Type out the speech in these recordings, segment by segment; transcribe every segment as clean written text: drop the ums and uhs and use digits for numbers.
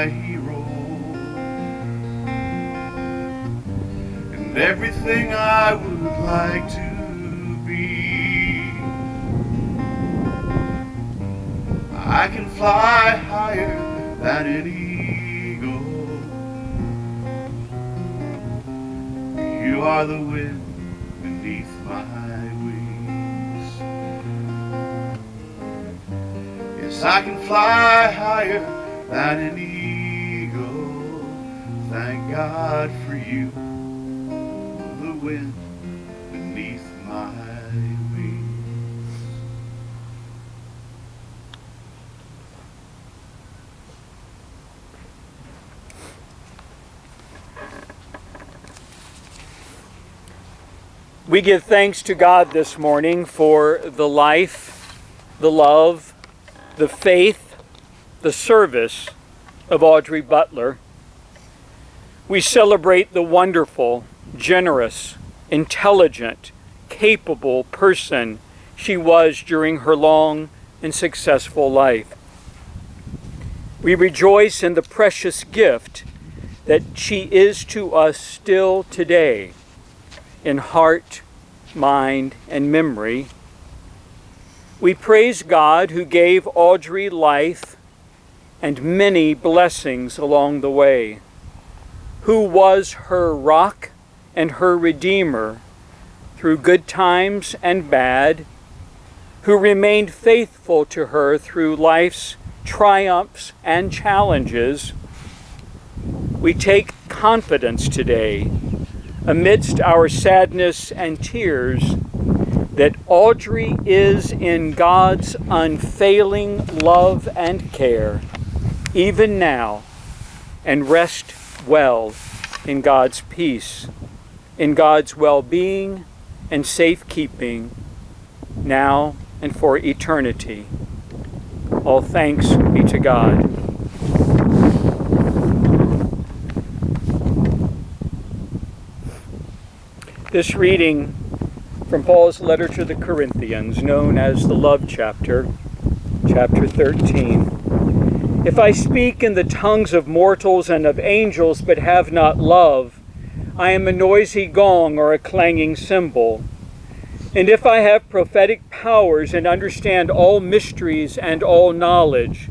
hero, and everything I would like to be. I can fly higher than an eagle. You are the wind beneath my wings. Yes, I can fly higher than an eagle. Thank God for you, the wind beneath my wings. We give thanks to God this morning for the life, the love, the faith, the service of Audrey Butler. We celebrate the wonderful, generous, intelligent, capable person she was during her long and successful life. We rejoice in the precious gift that she is to us still today, in heart, mind, and memory. We praise God who gave Audrey life and many blessings along the way, who was her rock and her redeemer through good times and bad, who remained faithful to her through life's triumphs and challenges. We take confidence today, amidst our sadness and tears, that Audrey is in God's unfailing love and care, even now, and rest well in God's peace, in God's well-being and safekeeping, now and for eternity. All thanks be to God. This reading from Paul's letter to the Corinthians, known as the Love Chapter, chapter 13. If I speak in the tongues of mortals and of angels, but have not love, I am a noisy gong or a clanging cymbal. And if I have prophetic powers and understand all mysteries and all knowledge,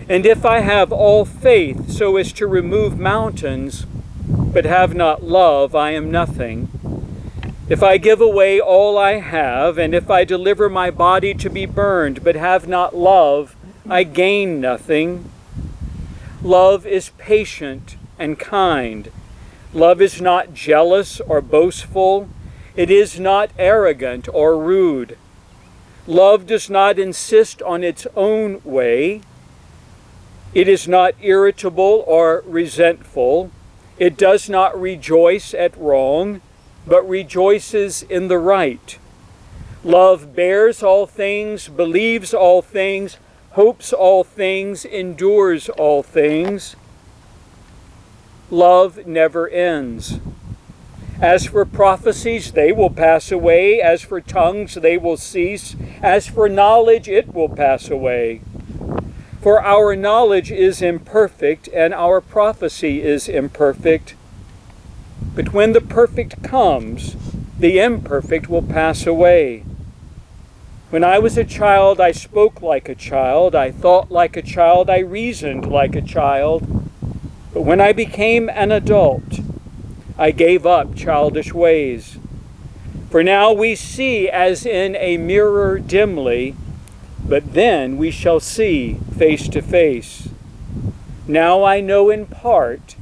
and if I have all faith so as to remove mountains, but have not love, I am nothing. If I give away all I have, and if I deliver my body to be burned, but have not love, I gain nothing. Love is patient and kind. Love is not jealous or boastful. It is not arrogant or rude. Love does not insist on its own way. It is not irritable or resentful. It does not rejoice at wrong, but rejoices in the right. Love bears all things, believes all things, hopes all things, endures all things. Love never ends. As for prophecies, they will pass away. As for tongues, they will cease. As for knowledge, it will pass away. For our knowledge is imperfect, and our prophecy is imperfect. But when the perfect comes, the imperfect will pass away. When I was a child, I spoke like a child, I thought like a child, I reasoned like a child. But when I became an adult, I gave up childish ways. For now we see as in a mirror dimly, but then we shall see face to face. Now I know in part,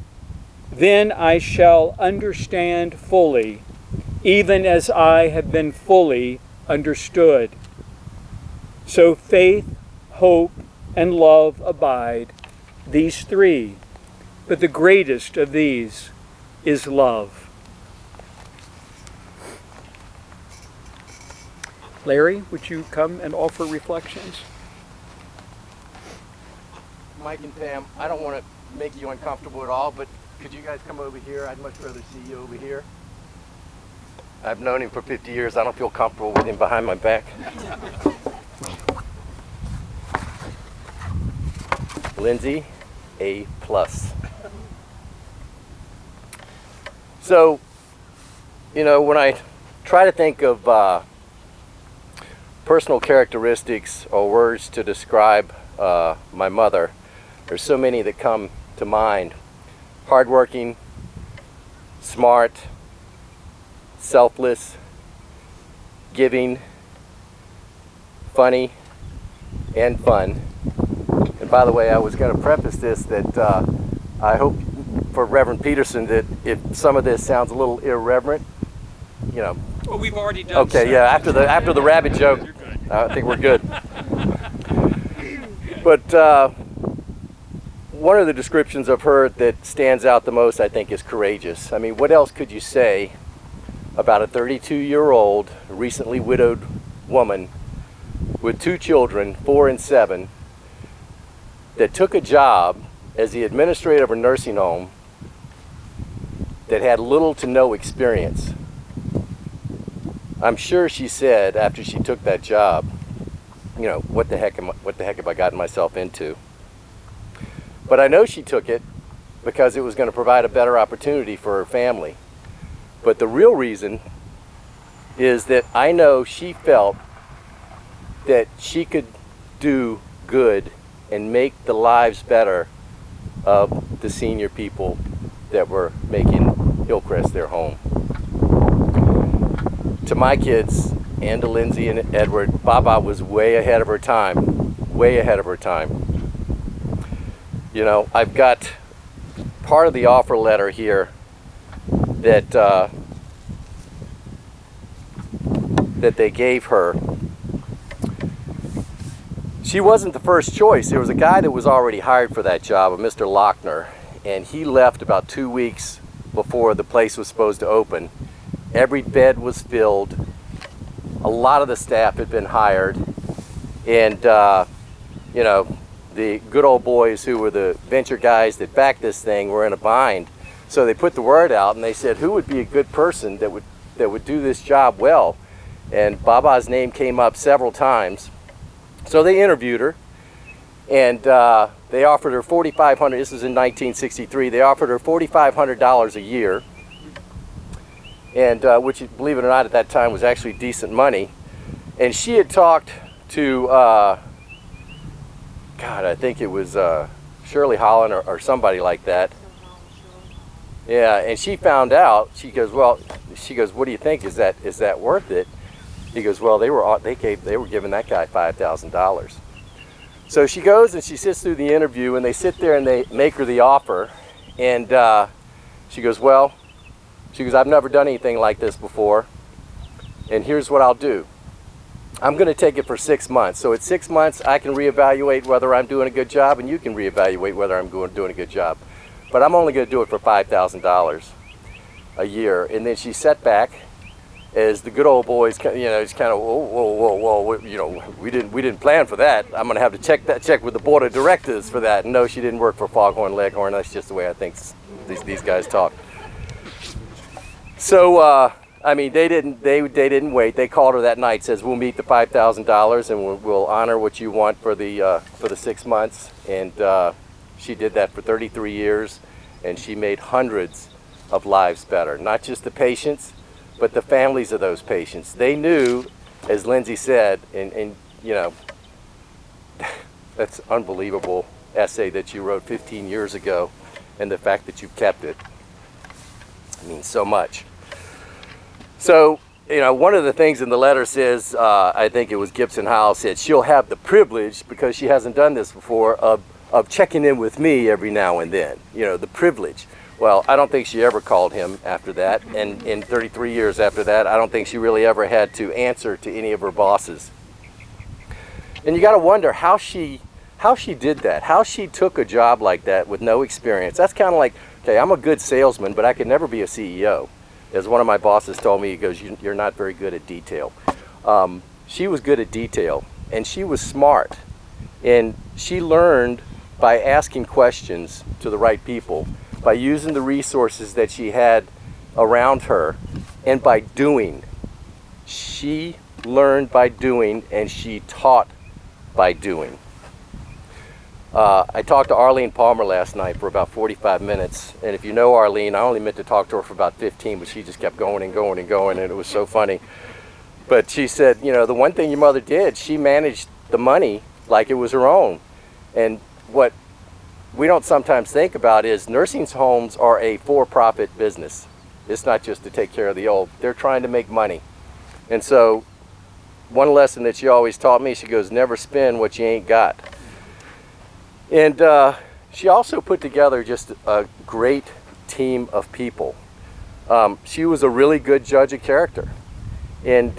then I shall understand fully, even as I have been fully understood. So faith, hope, and love abide, these three, but the greatest of these is love. Larry, would you come and offer reflections? Mike and Pam, I don't want to make you uncomfortable at all, but could you guys come over here? I'd much rather see you over here. I've known him for 50 years. I don't feel comfortable with him behind my back. Lindsay, A+. So, you know, when I try to think of personal characteristics or words to describe my mother, there's so many that come to mind. Hardworking, smart, selfless, giving, funny, and fun. And by the way, I was going to preface this that I hope for Reverend Peterson that if some of this sounds a little irreverent, you know. Well, we've already done. Okay, yeah. After the rabbit joke, I think we're good. But one of the descriptions of her that stands out the most, I think, is courageous. I mean, what else could you say about a 32-year-old, recently widowed woman with 2 children, 4 and 7, that took a job as the administrator of a nursing home that had little to no experience? I'm sure she said after she took that job, you know, what the heck have I gotten myself into? But I know she took it because it was going to provide a better opportunity for her family. But the real reason is that I know she felt that she could do good and make the lives better of the senior people that were making Hillcrest their home. To my kids and to Lindsay and Edward, Baba was way ahead of her time, way ahead of her time. You know, I've got part of the offer letter here that that they gave her. She wasn't the first choice. There was a guy that was already hired for that job, a Mr. Lochner, and he left about 2 weeks before the place was supposed to open. Every bed was filled. A lot of the staff had been hired, and you know, the good old boys who were the venture guys that backed this thing were in a bind. So they put the word out and they said, who would be a good person that would do this job well? And Baba's name came up several times. So they interviewed her, and they offered her $4,500. This was in 1963. They offered her $4,500 a year, and which, believe it or not, at that time was actually decent money. And she had talked to, God, I think it was Shirley Holland or somebody like that. Yeah, and she found out. She goes, well, what do you think? Is that worth it? He goes, well, they were giving that guy $5,000. So she goes and she sits through the interview, and they sit there and they make her the offer, and she goes, well, I've never done anything like this before, and here's what I'll do. I'm going to take it for 6 months. So at 6 months, I can reevaluate whether I'm doing a good job, and you can reevaluate whether I'm doing a good job. But I'm only going to do it for $5,000 a year. And then she sat back, as the good old boys, you know, just kind of, whoa, you know, we didn't plan for that. I'm going to have to check with the board of directors for that. And no, she didn't work for Foghorn Leghorn. That's just the way I think these guys talk. So, I mean, they didn't wait. They called her that night, says, we'll meet the $5,000 and we'll honor what you want for the 6 months. And she did that for 33 years, and she made hundreds of lives better. Not just the patients, but the families of those patients. They knew, as Lindsay said, and you know, that's unbelievable essay that you wrote 15 years ago, and the fact that you've kept it means so much. So, you know, one of the things in the letter says, I think it was Gibson Howell said, she'll have the privilege, because she hasn't done this before, of checking in with me every now and then. You know, the privilege. Well, I don't think she ever called him after that, and in 33 years after that, I don't think she really ever had to answer to any of her bosses. And you got to wonder how she did that, how she took a job like that with no experience. That's kind of like, okay, I'm a good salesman, but I could never be a CEO. As one of my bosses told me, he goes, you're not very good at detail. She was good at detail, and she was smart, and she learned by asking questions to the right people, by using the resources that she had around her, and by doing. She learned by doing, and she taught by doing. I talked to Arlene Palmer last night for about 45 minutes, and if you know Arlene, I only meant to talk to her for about 15, but she just kept going and going and going, and it was so funny. But she said, you know, the one thing your mother did, she managed the money like it was her own. And what we don't sometimes think about is nursing homes are a for-profit business. It's not just to take care of the old. They're trying to make money. And so one lesson that she always taught me, she goes, never spend what you ain't got. And she also put together just a great team of people. She was a really good judge of character. And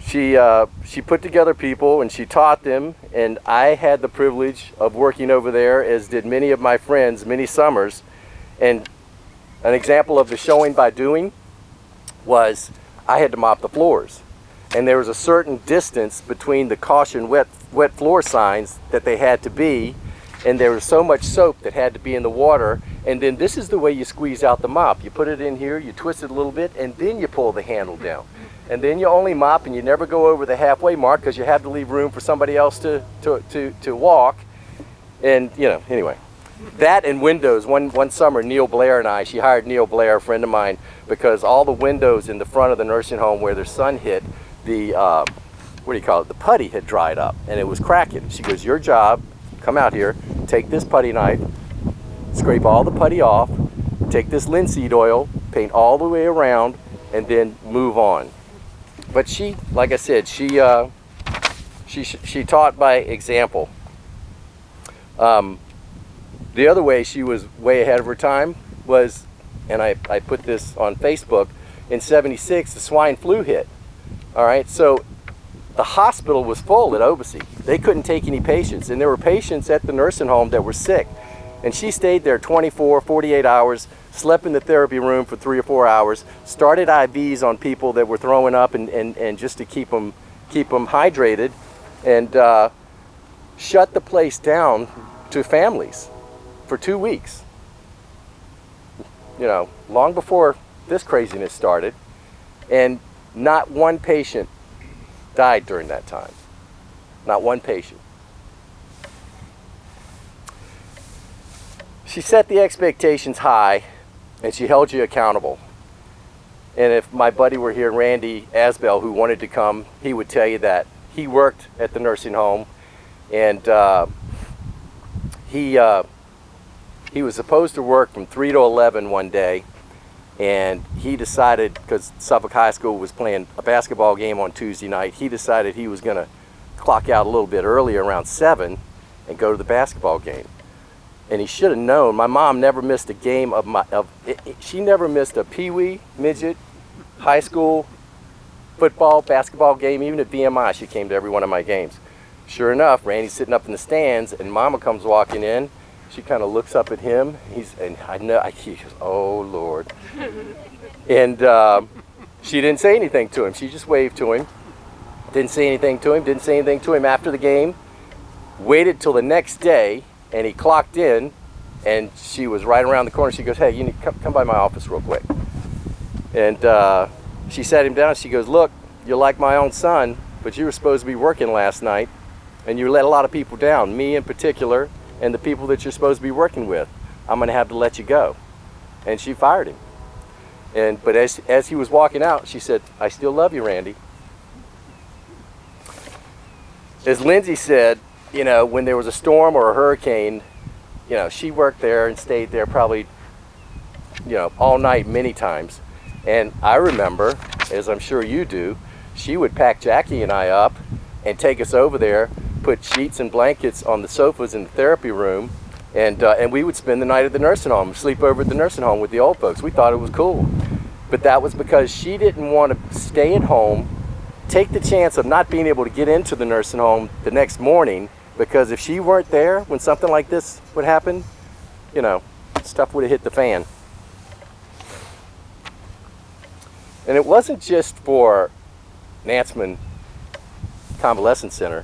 she put together people and she taught them, and I had the privilege of working over there, as did many of my friends, many summers. And an example of the showing by doing was I had to mop the floors. And there was a certain distance between the caution wet floor signs that they had to be, and there was so much soap that had to be in the water. And then this is the way you squeeze out the mop. You put it in here, you twist it a little bit, and then you pull the handle down. And then you only mop, and you never go over the halfway mark because you have to leave room for somebody else to walk. And, you know, anyway. That and windows. One summer, Neil Blair and I, she hired Neil Blair, a friend of mine, because all the windows in the front of the nursing home where their son hit, the, what do you call it, the putty had dried up, and it was cracking. She goes, your job, come out here, take this putty knife, scrape all the putty off, take this linseed oil, paint all the way around, and then move on. But she, like I said, she taught by example. The other way she was way ahead of her time was, and I put this on Facebook, in '76 the swine flu hit. All right, so the hospital was full at Obacy. They couldn't take any patients, and there were patients at the nursing home that were sick. And she stayed there 24, 48 hours, slept in the therapy room for 3 or 4 hours, started IVs on people that were throwing up and just to keep them hydrated, and shut the place down to families for 2 weeks. You know, long before this craziness started, and not one patient died during that time. Not one patient. She set the expectations high, and she held you accountable. And if my buddy were here, Randy Asbell, who wanted to come, he would tell you that. He worked at the nursing home, and he was supposed to work from 3 to 11 one day, and he decided, because Suffolk High School was playing a basketball game on Tuesday night, he decided he was going to clock out a little bit early, around 7, and go to the basketball game. And he should have known. My mom never missed a game she never missed a peewee, midget, high school, football, basketball game. Even at VMI, she came to every one of my games. Sure enough, Randy's sitting up in the stands, and Mama comes walking in. She kind of looks up at him. He goes, oh, Lord. And she didn't say anything to him. She just waved to him. Didn't say anything to him. Didn't say anything to him after the game. Waited till the next day, and he clocked in, and she was right around the corner. She goes, hey, you need to come by my office real quick. And she sat him down. She goes, look, you're like my own son, but you were supposed to be working last night, and you let a lot of people down, me in particular, and the people that you're supposed to be working with. I'm going to have to let you go. And she fired him. But as he was walking out, she said, I still love you, Randy. As Lindsay said, you know, when there was a storm or a hurricane, you know, she worked there and stayed there probably, you know, all night many times. And I remember, as I'm sure you do, she would pack Jackie and I up and take us over there, put sheets and blankets on the sofas in the therapy room, and we would spend the night at the nursing home, sleep over at the nursing home with the old folks. We thought it was cool. But that was because she didn't want to stay at home, take the chance of not being able to get into the nursing home the next morning, because if she weren't there when something like this would happen, you know, stuff would have hit the fan. And it wasn't just for Nantzman Convalescent Center.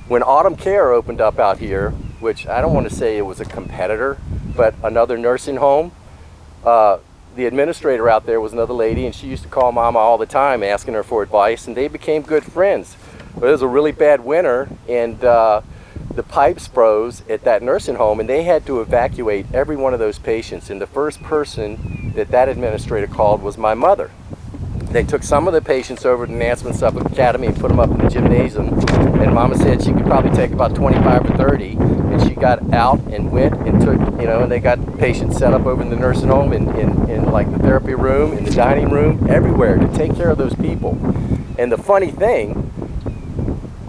When Autumn Care opened up out here, which I don't want to say it was a competitor, but another nursing home, the administrator out there was another lady, and she used to call Mama all the time asking her for advice, and they became good friends. But it was a really bad winter, and the pipes froze at that nursing home, and they had to evacuate every one of those patients. And the first person that administrator called was my mother. They took some of the patients over to Nansemond Suffolk Academy and put them up in the gymnasium. And Mama said she could probably take about 25 or 30. And she got out and went and took, and they got patients set up over in the nursing home, in like the therapy room, in the dining room, everywhere to take care of those people. And the funny thing,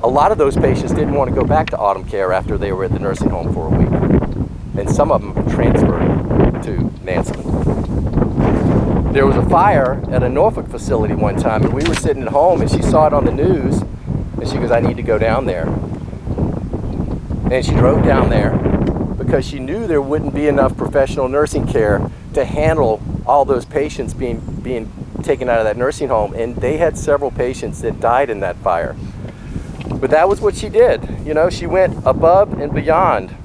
a lot of those patients didn't want to go back to Autumn Care after they were at the nursing home for a week. And some of them transferred to Nansemond. There was a fire at a Norfolk facility one time, and we were sitting at home, and she saw it on the news, and she goes, I need to go down there. And she drove down there because she knew there wouldn't be enough professional nursing care to handle all those patients being taken out of that nursing home, and they had several patients that died in that fire. But that was what she did. She went above and beyond,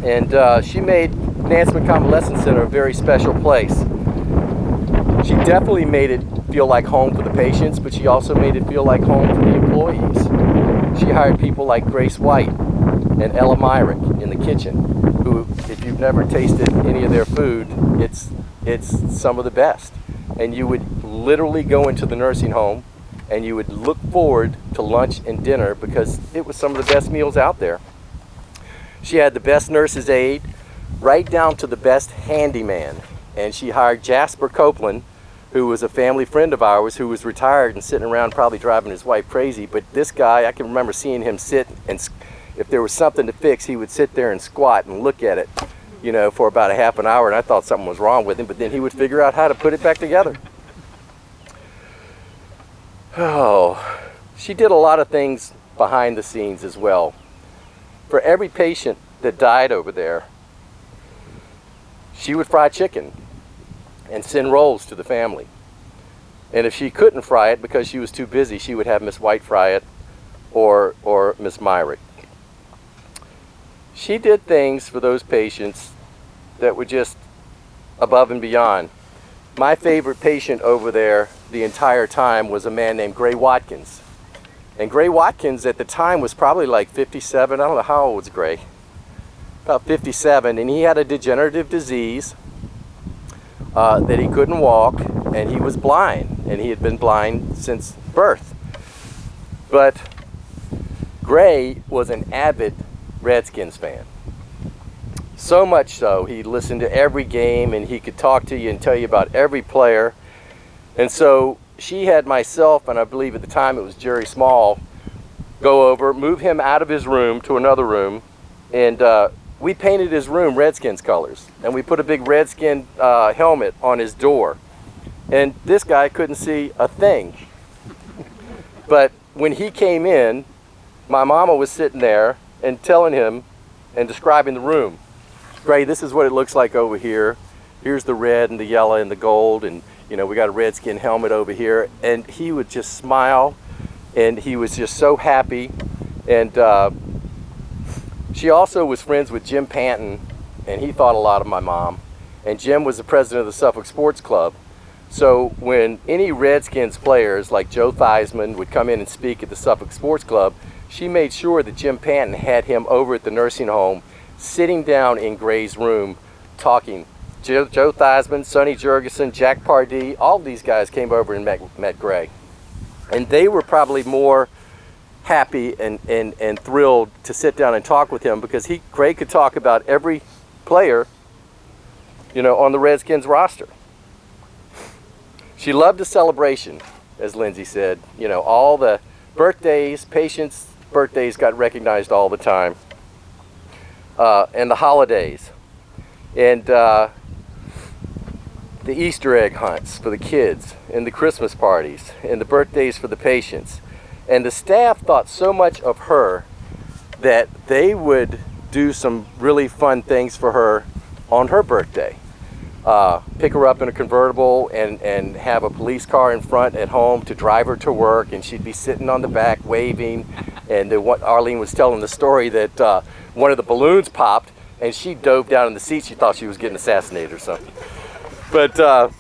and she made Nansemond Convalescent Center a very special place. She definitely made it feel like home for the patients, but she also made it feel like home for the employees. She hired people like Grace White and Ella Myrick in the kitchen, who, if you've never tasted any of their food, it's some of the best. And you would literally go into the nursing home and you would look forward to lunch and dinner because it was some of the best meals out there. She had the best nurse's aide, right down to the best handyman. And she hired Jasper Copeland, who was a family friend of ours who was retired and sitting around probably driving his wife crazy. But this guy, I can remember seeing him sit, and if there was something to fix, he would sit there and squat and look at it, for about a half an hour, and I thought something was wrong with him, but then he would figure out how to put it back together. Oh, she did a lot of things behind the scenes as well. For every patient that died over there, she would fry chicken and send rolls to the family. And if she couldn't fry it because she was too busy, she would have Miss White fry it or Miss Myrick. She did things for those patients that were just above and beyond. My favorite patient over there the entire time was a man named Gray Watkins. And Gray Watkins at the time was probably like 57. I don't know how old was Gray. About 57, and he had a degenerative disease that he couldn't walk, and he was blind, and he had been blind since birth. But Gray was an avid Redskins fan. So much so, he listened to every game, and he could talk to you and tell you about every player. And so she had myself, and I believe at the time it was Jerry Small, go over, move him out of his room to another room, and we painted his room Redskins colors, and we put a big Redskin helmet on his door. And this guy couldn't see a thing. But when he came in, my mama was sitting there and telling him and describing the room. Gray, this is what it looks like over here. Here's the red and the yellow and the gold, and we got a Redskin helmet over here. And he would just smile, and he was just so happy. And she also was friends with Jim Panton, and he thought a lot of my mom. And Jim was the president of the Suffolk Sports Club. So when any Redskins players like Joe Theismann would come in and speak at the Suffolk Sports Club, she made sure that Jim Panton had him over at the nursing home, sitting down in Gray's room, talking. Joe Theismann, Sonny Jurgensen, Jack Pardee, all these guys came over and met Gray. And they were probably more happy and thrilled to sit down and talk with him because Gray could talk about every player, on the Redskins roster. She loved a celebration, as Lindsay said. All the birthdays, patients' birthdays got recognized all the time. And the holidays. And the Easter egg hunts for the kids, and the Christmas parties, and the birthdays for the patients. And the staff thought so much of her that they would do some really fun things for her on her birthday. Pick her up in a convertible and have a police car in front at home to drive her to work, and she'd be sitting on the back waving. And Arlene was telling the story that one of the balloons popped, and she dove down in the seat. She thought she was getting assassinated or something. But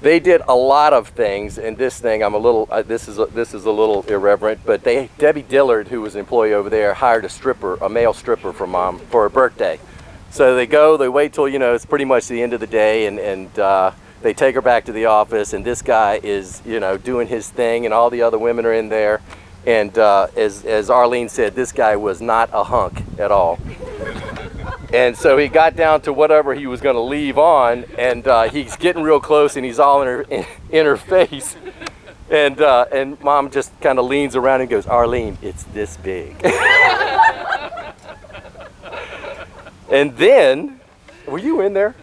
They did a lot of things, and this thing I'm a little. This is a little irreverent, but Debbie Dillard, who was an employee over there, hired a male stripper for Mom for her birthday. So they wait till it's pretty much the end of the day, and they take her back to the office, and this guy is doing his thing, and all the other women are in there, and as Arlene said, this guy was not a hunk at all. And so he got down to whatever he was going to leave on, and he's getting real close, and he's all in her face. And Mom just kind of leans around and goes, "Arlene, it's this big." And then, were you in there?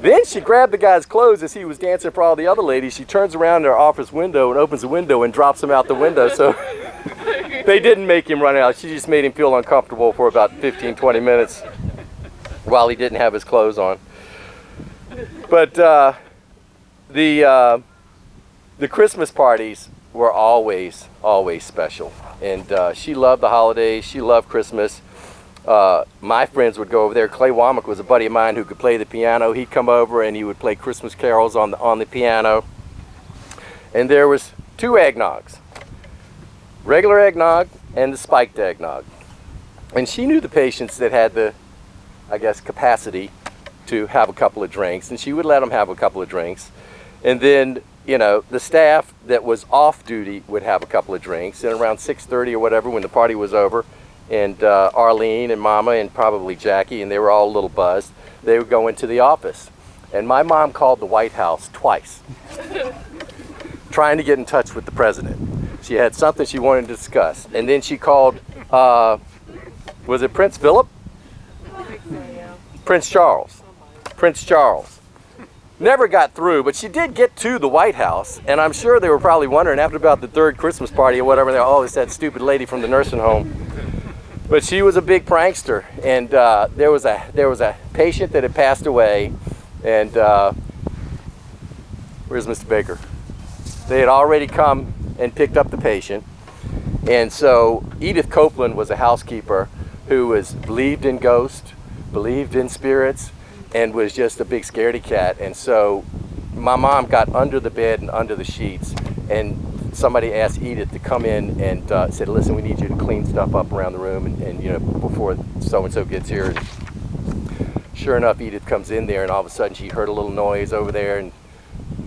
Then she grabbed the guy's clothes as he was dancing for all the other ladies. She turns around to her office window and opens the window and drops him out the window. So they didn't make him run out. She just made him feel uncomfortable for about 15, 20 minutes while he didn't have his clothes on. But the Christmas parties were always special. And she loved the holidays. She loved Christmas. My friends would go over there. Clay Womack was a buddy of mine who could play the piano. He'd come over and he would play Christmas carols on the piano. And there was 2 eggnogs. Regular eggnog and the spiked eggnog. And she knew the patients that had the, capacity to have a couple of drinks, and she would let them have a couple of drinks. And then, the staff that was off duty would have a couple of drinks, and around 6:30 or whatever, when the party was over, and Arlene and Mama and probably Jackie, and they were all a little buzzed, they would go into the office. And my mom called the White House twice, trying to get in touch with the president. She had something she wanted to discuss. And then she called, was it Prince Philip? Prince Charles. Prince Charles. Never got through, but she did get to the White House. And I'm sure they were probably wondering after about the 3rd Christmas party or whatever, it's that stupid lady from the nursing home. But she was a big prankster. And there was a patient that had passed away. And where's Mr. Baker? They had already come and picked up the patient. And so Edith Copeland was a housekeeper who believed in ghosts, believed in spirits, and was just a big scaredy cat. And so my mom got under the bed and under the sheets, and somebody asked Edith to come in and said, "Listen, we need you to clean stuff up around the room and before so-and-so gets here." And sure enough, Edith comes in there, and all of a sudden she heard a little noise over there and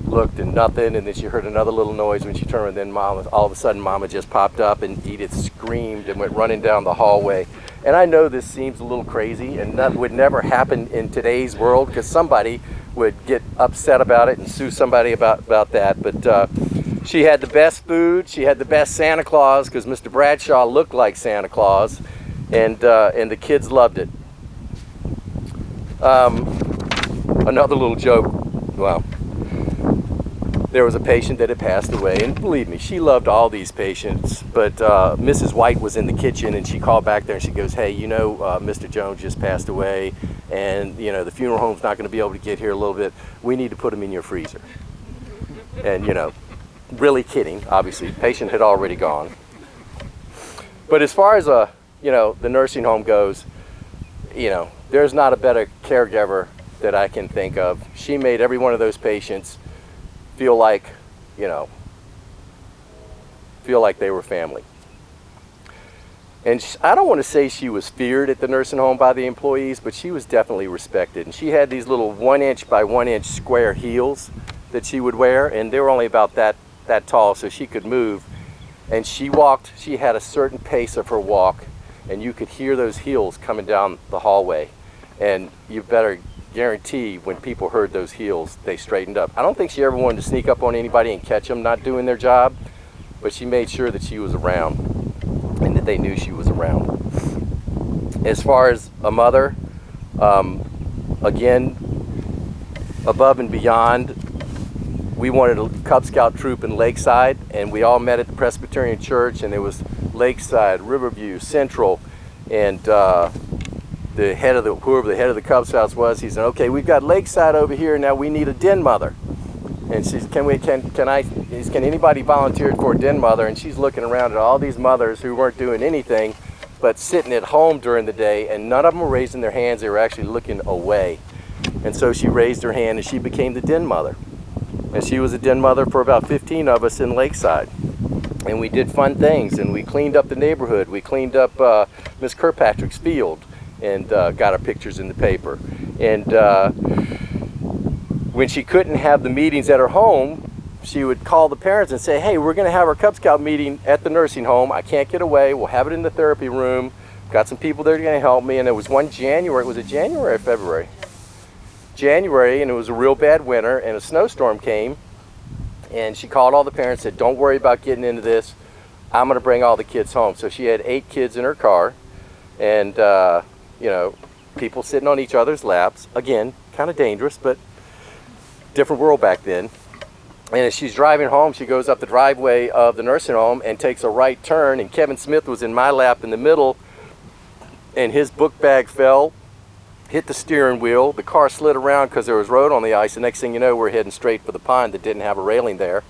looked and nothing, and then she heard another little noise when she turned, and then all of a sudden Mama just popped up, and Edith screamed and went running down the hallway. And I know this seems a little crazy, and that would never happen in today's world, because somebody would get upset about it and sue somebody about that. But she had the best food, she had the best Santa Claus, because Mr. Bradshaw looked like Santa Claus, and the kids loved it. Another little joke. Well, there was a patient that had passed away, and believe me, she loved all these patients, but Mrs. White was in the kitchen, and she called back there and she goes, "Hey, Mr. Jones just passed away, and the funeral home's not going to be able to get here a little bit. We need to put him in your freezer." And really kidding, obviously, the patient had already gone. But as far as the nursing home goes, there's not a better caregiver that I can think of. She made every one of those patients feel like they were family. And I don't want to say she was feared at the nursing home by the employees, but she was definitely respected. And she had these little 1-inch by 1-inch square heels that she would wear, and they were only about that tall, so she could move. And she had a certain pace of her walk, and you could hear those heels coming down the hallway. And you better guarantee when people heard those heels, they straightened up. I don't think she ever wanted to sneak up on anybody and catch them not doing their job, but she made sure that she was around and that they knew she was around. As far as a mother, again, above and beyond, we wanted a Cub Scout troop in Lakeside, and we all met at the Presbyterian Church, and there was Lakeside, Riverview, Central, and whoever the head of the Cub Scouts was, he said, "Okay, we've got Lakeside over here. Now we need a den mother." And she said, "Can anybody volunteer for a den mother?" And she's looking around at all these mothers who weren't doing anything but sitting at home during the day, and none of them were raising their hands. They were actually looking away. And so she raised her hand and she became the den mother. And she was a den mother for about 15 of us in Lakeside. And we did fun things, and we cleaned up the neighborhood. We cleaned up Miss Kirkpatrick's field and got our pictures in the paper. And when she couldn't have the meetings at her home, she would call the parents and say, hey, we're going to have our Cub Scout meeting at the nursing home. I can't get away. We'll have it in the therapy room. Got some people there going to help me. And there was one January. Was it January or February? January, and it was a real bad winter, and a snowstorm came. And she called all the parents and said, don't worry about getting into this. I'm going to bring all the kids home. So she had 8 kids in her car, and, you know, people sitting on each other's laps. Again, kind of dangerous, but different world back then. And as she's driving home, she goes up the driveway of the nursing home and takes a right turn, and Kevin Smith was in my lap in the middle, and his book bag fell, hit the steering wheel. The car slid around because there was road on the ice. The next thing you know, we're heading straight for the pond that didn't have a railing there.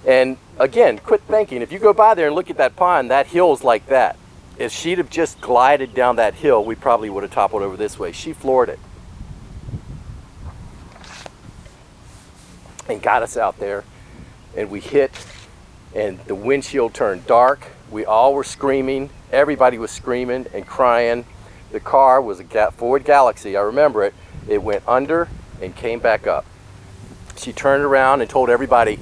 And again, quit thinking. If you go by there and look at that pond, that hill's like that. If she'd have just glided down that hill, we probably would have toppled over this way. She floored it and got us out there, and we hit, and the windshield turned dark. We all were screaming. Everybody was screaming and crying. The car was a Ford Galaxy. I remember it. It went under and came back up. She turned around and told everybody,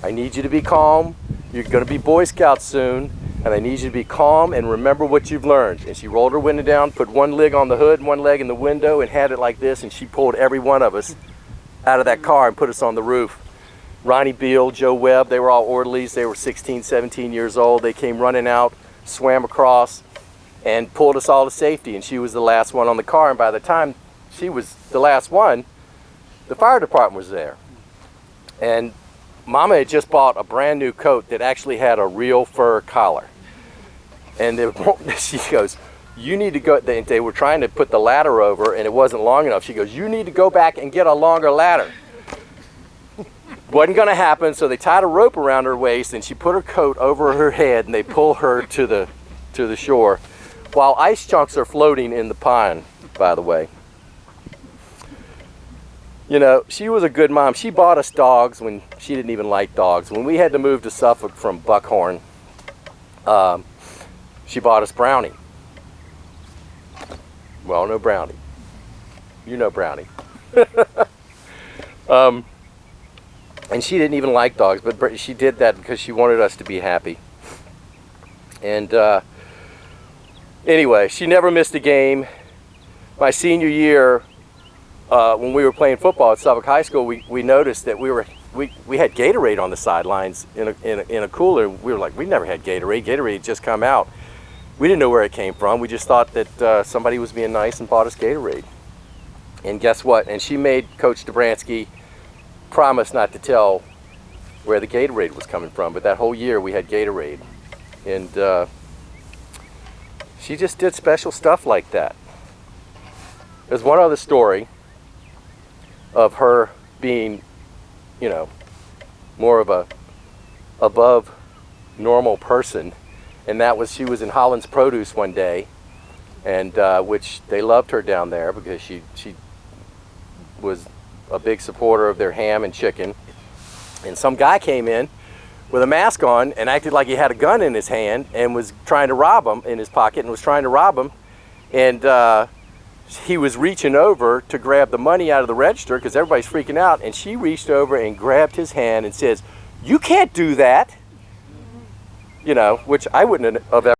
I need you to be calm. You're going to be Boy Scouts soon, and I need you to be calm and remember what you've learned. And she rolled her window down, put one leg on the hood, one leg in the window, and had it like this, and she pulled every one of us out of that car and put us on the roof. Ronnie Beal, Joe Webb, they were all orderlies. They were 16, 17 years old. They came running out, swam across, and pulled us all to safety. And she was the last one on the car. And by the time she was the last one, the fire department was there. And Mama had just bought a brand new coat that actually had a real fur collar. And she goes, you need to go, they were trying to put the ladder over and it wasn't long enough. She goes, you need to go back and get a longer ladder. Wasn't going to happen, so they tied a rope around her waist and she put her coat over her head and they pull her to the shore while ice chunks are floating in the pond, by the way. You know, she was a good mom. She bought us dogs when she didn't even like dogs. When we had to move to Suffolk from Buckhorn, she bought us Brownie. Well, no Brownie. You know Brownie. And she didn't even like dogs, but she did that because she wanted us to be happy. And anyway, she never missed a game. My senior year, when we were playing football at Suffolk High School, we noticed that we had Gatorade on the sidelines in a cooler. We were like, we never had Gatorade. Gatorade had just come out. We didn't know where it came from. We just thought that somebody was being nice and bought us Gatorade. And guess what? And she made Coach Dobransky promise not to tell where the Gatorade was coming from. But that whole year we had Gatorade. And she just did special stuff like that. There's one other story of her being, you know, more of a above normal person, and that was she was in Holland's Produce one day, and which they loved her down there because she was a big supporter of their ham and chicken. And some guy came in with a mask on and acted like he had a gun in his hand and was trying to rob him, in his pocket, and was trying to rob him. And he was reaching over to grab the money out of the register because everybody's freaking out, and she reached over and grabbed his hand and says, "You can't do that." You know, which I wouldn't have ever